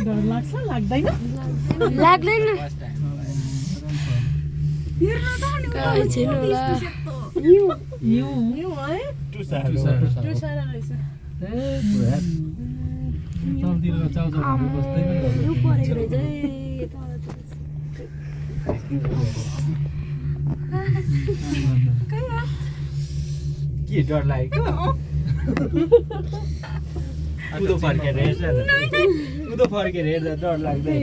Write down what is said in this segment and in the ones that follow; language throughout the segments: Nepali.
डर लाग्छ लाग्दैन लाग्दैन के डर लागेको उदो फर्केर हेर्दा डर लाग्दैन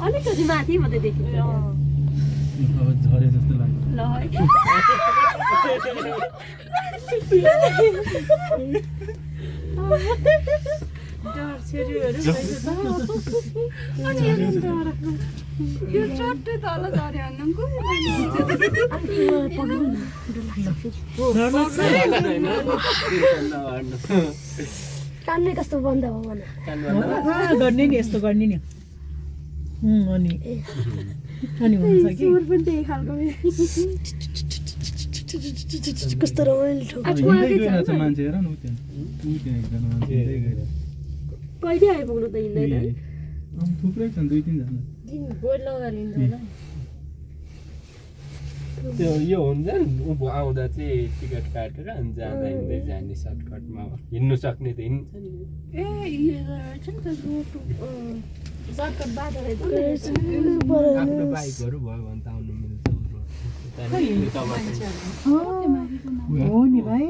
अलिकति माथि मात्रै देखिन्छ झरे जस्तो लाग्छ कान्ने कस्तो बन्द हो गर्ने नि यस्तो गर्ने नि अनि हुन्छ कि कस्तो रमाइलो मान्छे हेर न कहिले आइपुग्नु त हिँड्दैन थुप्रै छन् 2-3 जना त्यो यो हुन्छ नि उँभो आउँदा चाहिँ टिकट काटेर अनि जाँदा हिँड्दै जाने सर्टकटमा हिँड्नु सक्ने त हिँड्छ नि सर्टकट बाटो रहेछ आफ्नो बाइकहरू भयो भने त आउनु मिल्छ हो नि भाइ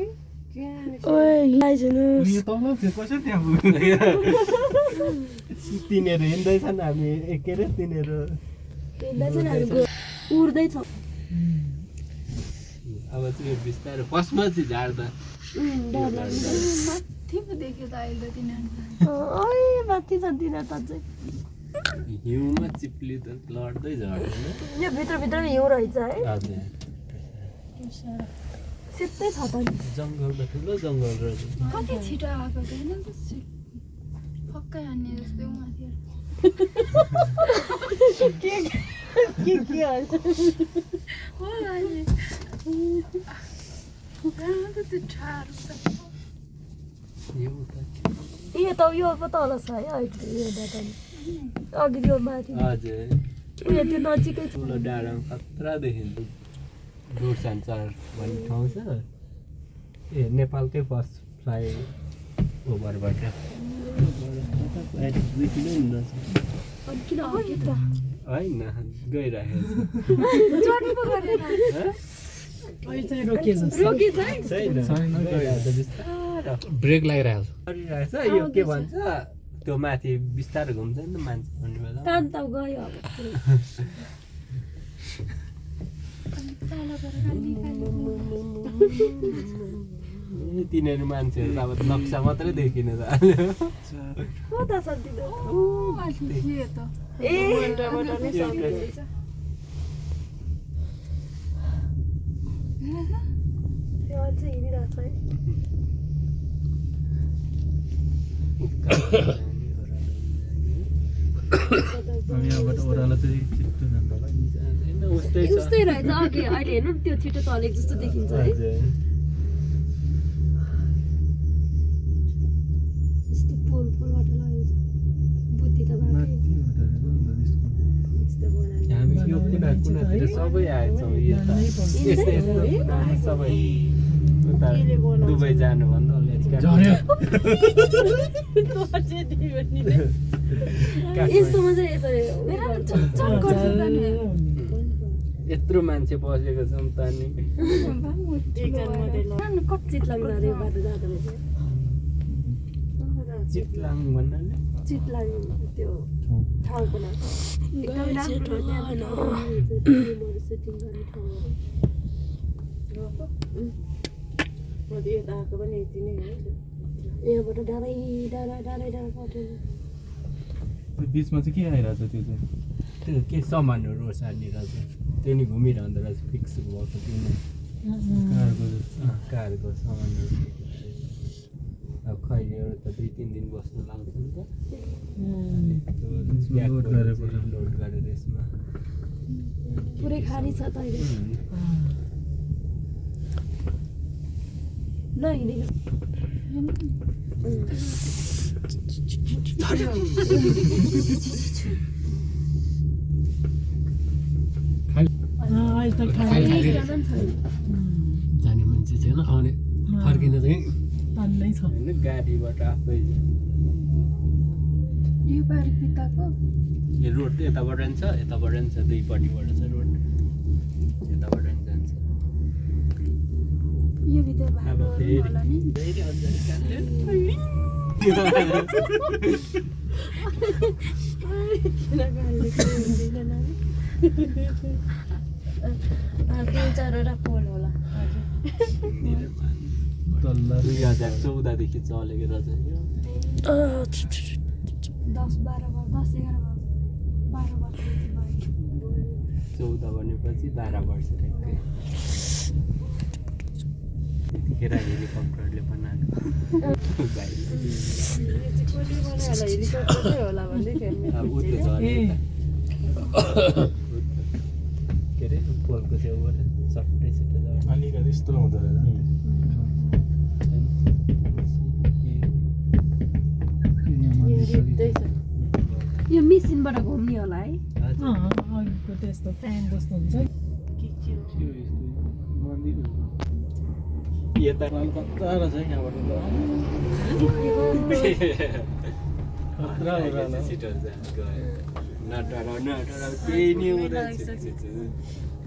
तिनीहरू हिँड्दैछन् हामी के अरे तिनीहरू उड्दैछ अब चाहिँ यो बिस्तारै फर्स्टमा चाहिँ झार्दा माथि छ तिनीहरू त चाहिँ हिउँमा चिप्ली त लड्दै झर्दैन यो भित्रभित्र हिउँ रहेछ है हजुर सिधै छ त नि जङ्गल त ठुलो जङ्गल रहेछ कति छिटो आएको होइन त पक्कै हान्ने जस्तै माथि हो अहिले त्यो ठाडो त यो त यो पो तल छ है अहिले यो डाटा अघि यो माथि हजुर उयो त्यो नजिकै छ ठुलो डाँडामा खतरा देखिन्छ दूरसञ्चार भन्ने ठाउँ छ ए नेपालकै फर्स्ट फ्लाइ ओभरबाट देखिनु हुँदछ अनि किन अघि त होइन गइरहेको रोकिएछ छैन गइरहेको बिस्तारो ब्रेक लागिरहेको गरिरहेछ यो के भन्छ त्यो माथि बिस्तारो घुम्छ नि त मान्छे भन्ने बेला कान त गयो अब तिनीहरू मान्छेहरू त अब नक्सा मात्रै देखिन थाल्यो कता छ तिनीहरू ए त्यो अझै हिँडिरहेछ है यहाँबाट ओह्रालो चाहिँ छिट्टो जान्छ होला उस्तै छ उस्तै रहेछ अघि अहिले हेर्नु न त्यो छिटो चलेको जस्तो देखिन्छ है यस्तो पोलबाट लागेको बुद्धि त हामी यो कुनातिर सबै आएछौँ यता सबै उता दुबई जानुभन्दा यस्तोमा चाहिँ यसरी यत्रो मान्छे बसेको छौँ त नि कति चितलाङ जाँदै बाटो जाँदो रहेछ चितलाङ भन्नाले चितलाङ त्यो ठाउँको नाम एकदम राम्रो सेटिङ गर्ने ठाउँ यहाँबाट डाँडै कटेर बिचमा चाहिँ के आइरहेछ त्यो चाहिँ त्यो के सामानहरू ओसार्ने रहेछ त्यही नि घुमिरहँदो रहेछ फिक्स भएको त्यो कारको सामानहरू अब खैले एउटा त 2-3 दिन बस्न लाग्छ नि त लोड गरेर यसमा पुरै खाली छ त अहिले ल हिँडेको जाने मान्छे छैन आउने फर्किन चाहिँ तान्नै छ होइन गाडीबाट आफै यो पारि पिताको यो रोड यताबाट नि छ यताबाट नि छ दुईपट्टिबाट छ रोड यताबाट नि जान्छ यो भित्र अब भागो फेरि होला नि फेरि अझै काट्यो तिन चारवटा पोल होला तल्ला 2014 देखि चलेको रहेछ यो 10-12 वर्ष 10-11 वर्ष 12 वर्ष 14 भनेपछि 12 वर्ष ठ्याक्कै त्यतिखेर हेलिकप्टरले बनाएको अब ऊ त्यो झर्यो के अरे पोलको छेउबाट सट्टै सिट्टै झर्यो अलिकति यस्तो हुँदो रहेछ यो मेसिनबाट घुम्ने होला है अघिको त्यस्तो फ्यान जस्तो हुन्छ यता कता रहेछ यहाँबाट खतरा ओह्रालो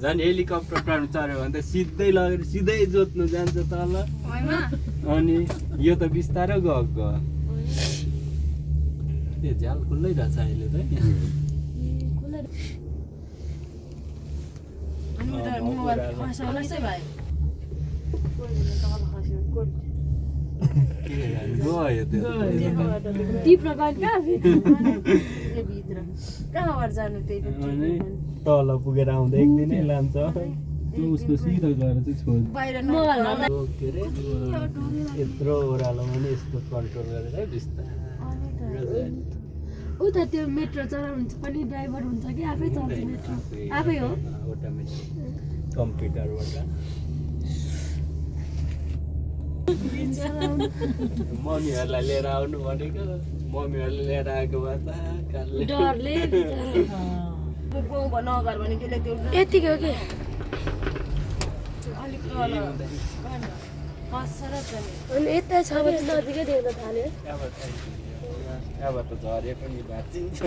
झन् हेलिकप्टर प्राणी चढ्यो भने त सिधै लगेर सिधै जोत्नु जान्छ तल अनि यो त बिस्तारै गएको त्यो झ्याल खुल्लै रहेछ अहिले त गयो त्यो टिप्न गयो कहाँ अनि तल पुगेर आउँदा एक दिनै लान्छ त्यो उसको सिधा गएर चाहिँ छोड के अरे यत्रो ओह्रालोमा नि यस्तो कन्ट्रोल गरेर बिस्तारै उता त्यो मेट्रो चलाउनु पनि ड्राइभर हुन्छ कि आफै चल्छ मेट्रो आफै हो अटोमेटिक कम्प्युटरबाट मम्मीहरूलाई लिएर आउनु भनेको मम्मीहरूले लिएर आएको भए त कालले डरले यतिको के अनि यता छ भने नजिकै देख्न थाल्यो यहाँबाट झरे पनि भाँचिन्छ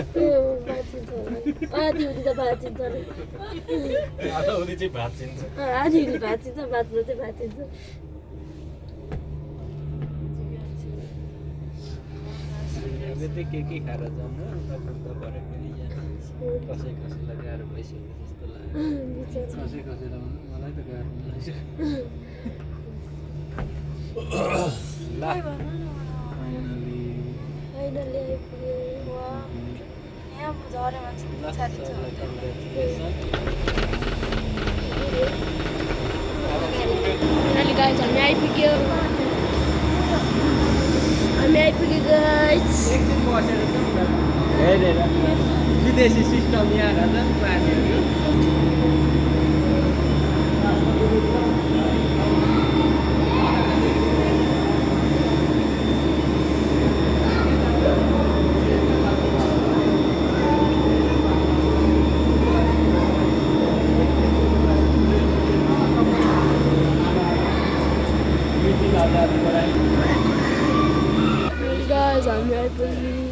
आधी हुँदी त भाँचिन्छ आधी चाहिँ भाँचिन्छ आधी हुँदी भाँचिन्छ बाँच्नु चाहिँ भाँचिन्छ के खाएर जानु उता भरे पनि कसै कसैलाई गाह्रो भइसक्यो जस्तो लाग्यो कसै कसैलाई मलाई त गाह्रो हामी आइपुग्यो गाइस एकछिन बसेर हेरेर विदेशी सिस्टम यहाँ रहेछ पानीहरू guys, I'm right with you.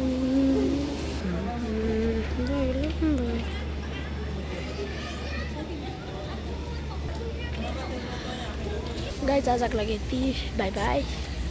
Guys, आजको लागि यति बाई बाई